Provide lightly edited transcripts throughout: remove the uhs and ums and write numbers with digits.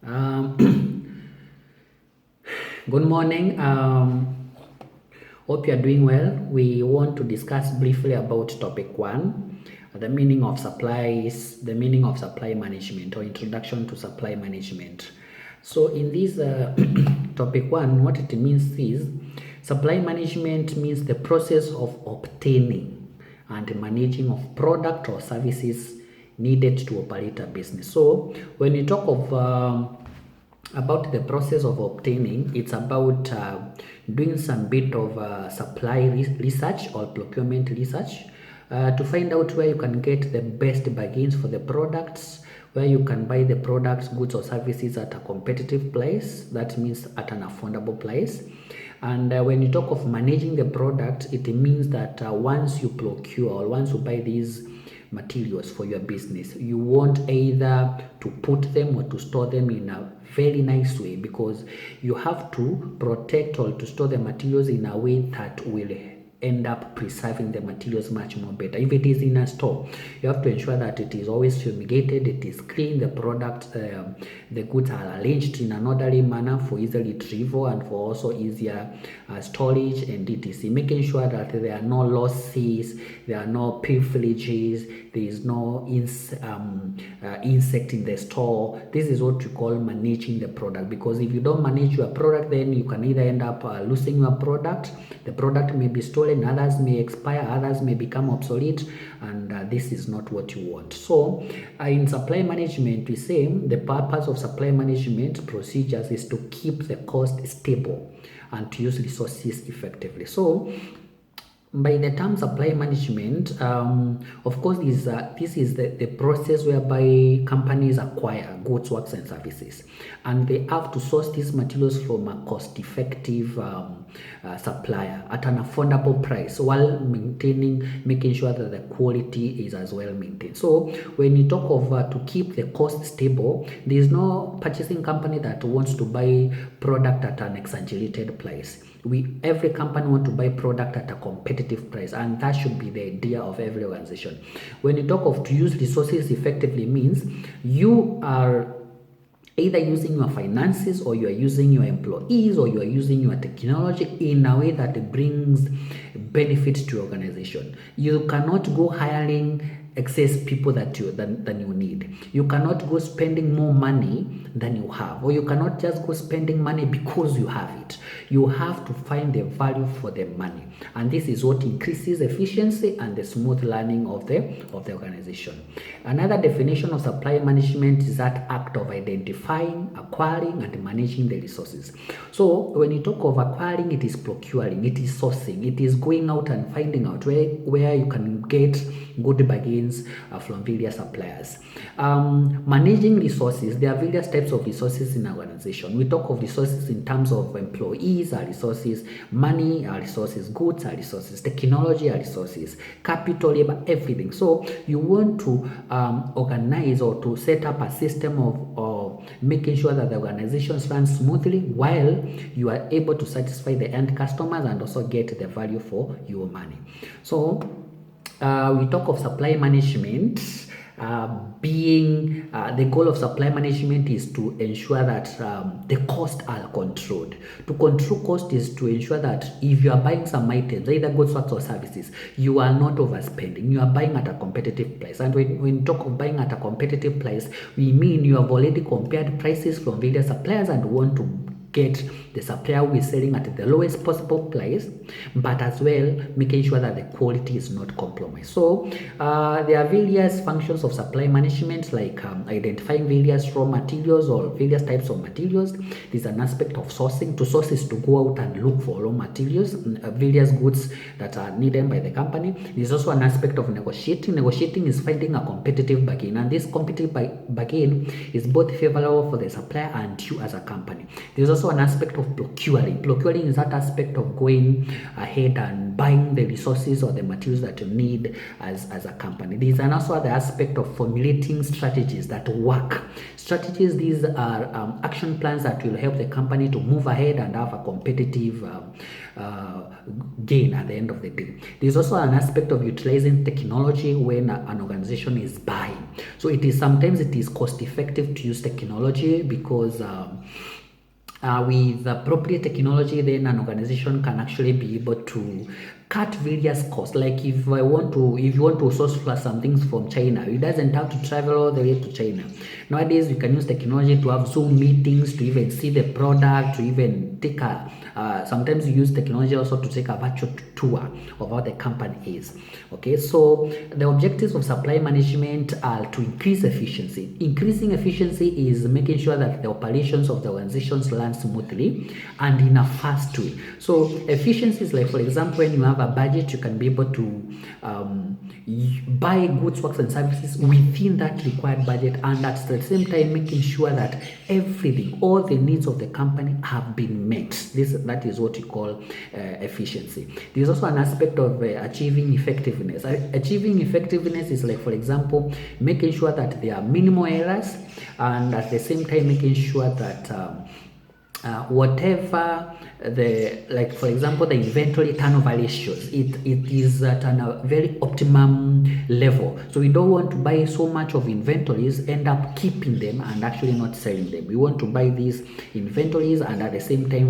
Good morning. Hope you are doing well. We want to discuss briefly about topic one, the meaning of supplies, the meaning of supply management, or introduction to supply management. So, in this topic one, what it means is supply management means the process of obtaining and managing of product or services needed to operate a business. So, when we talk of about the process of obtaining, it's about doing some bit of supply research or procurement research to find out where you can get the best bargains for the products, where you can buy the products, goods or services at a competitive price. That means at an affordable price. And when you talk of managing the product, it means that once you procure or once you buy these materials for your business, you want either to put them or to store them in a very nice way, because you have to protect or to store the materials in a way that will end up preserving the materials much more better. If it is in a store, you have to ensure that it is always fumigated, it is clean, the product, the goods are arranged in an orderly manner for easy retrieval and for also easier storage and etc. Making sure that there are no losses, there are no privileges, there is no insect in the store. This is what you call managing the product, because if you don't manage your product, then you can either end up losing your product, the product may be stolen, others may expire, others may become obsolete, and this is not what you want. So in supply management, we say the purpose of supply management procedures is to keep the cost stable and to use resources effectively. So by the term supply management, of course, this is the process whereby companies acquire goods, works, and services, and they have to source these materials from a cost-effective supplier at an affordable price, while making sure that the quality is as well maintained. So when you talk of to keep the cost stable, there is no purchasing company that wants to buy product at an exaggerated price. Every company want to buy product at a competitive price, and that should be the idea of every organization. When you talk of to use resources effectively, means you are either using your finances, or you are using your employees, or you are using your technology in a way that brings benefit to your organization. You cannot go hiring excess people than you need. You cannot go spending more money than you have, or you cannot just go spending money because you have it. You have to find the value for the money, and this is what increases efficiency and the smooth running of the organization. Another definition of supply management is that act of identifying, acquiring, and managing the resources. So when you talk of acquiring, it is procuring, it is sourcing, it is going out and finding out where you can get good bargains from various suppliers. Managing resources, there are various types of resources in an organization. We talk of resources in terms of employees are resources, money are resources, goods are resources, technology are resources, capital, labor, everything. So you want to organize or to set up a system of making sure that the organizations run smoothly, while you are able to satisfy the end customers and also get the value for your money. So we talk of supply management being the goal of supply management is to ensure that the costs are controlled. To control cost is to ensure that if you are buying some items, either goods, works, or services, you are not overspending. You are buying at a competitive price. And when we talk of buying at a competitive price, we mean you have already compared prices from various suppliers and want to get the supplier who is selling at the lowest possible price, but as well making sure that the quality is not compromised. So there are various functions of supply management, like identifying various raw materials or various types of materials. There's an aspect of sourcing. To source is to go out and look for raw materials, various goods that are needed by the company. There's also an aspect of negotiating. Negotiating is finding a competitive bargain, and this competitive bargain is both favorable for the supplier and you as a company. There's also also an aspect of procuring. Procuring is that aspect of going ahead and buying the resources or the materials that you need as a company. There is also the aspect of formulating strategies that work. Strategies, these are action plans that will help the company to move ahead and have a competitive gain at the end of the day. There's also an aspect of utilizing technology when an organization is buying. So sometimes it is cost effective to use technology because with appropriate technology, then an organization can actually be able to cut various costs. Like if you want to source for some things from China, it doesn't have to travel all the way to China. Nowadays, you can use technology to have Zoom meetings, to even see the product, to even take sometimes you use technology also to take a virtual tour of how the company is. Okay, so the objectives of supply management are to increase efficiency. Increasing efficiency is making sure that the operations of the organizations run smoothly and in a fast way. So efficiency is like, for example, when you have a budget, you can be able to buy goods, works, and services within that required budget, and at the same time making sure that everything, all the needs of the company have been met. That is what we call efficiency. There's also an aspect of achieving effectiveness. Achieving effectiveness is like, for example, making sure that there are minimal errors, and at the same time making sure that whatever like for example the inventory turnover ratios, it is at a very optimum level. So we don't want to buy so much of inventories, end up keeping them and actually not selling them. We want to buy these inventories and at the same time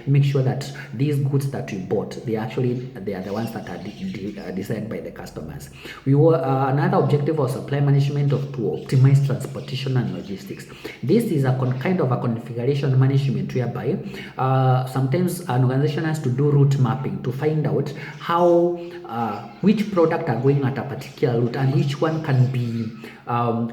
make sure that these goods that we bought, they are the ones that are desired by the customers. Another objective of supply management to optimize transportation and logistics. This is a kind of a configuration management whereby sometimes an organization has to do route mapping to find out how which product are going at a particular route and which one can be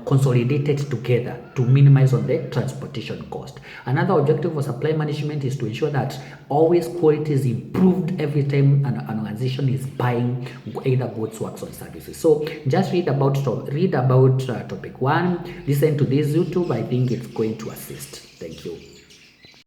consolidated together to minimize on the transportation cost. Another objective of supply management is to ensure that always quality is improved every time an organization is buying either goods, works, or services. So just read about topic 1, listen to this YouTube. I think it's going to assist. Thank you.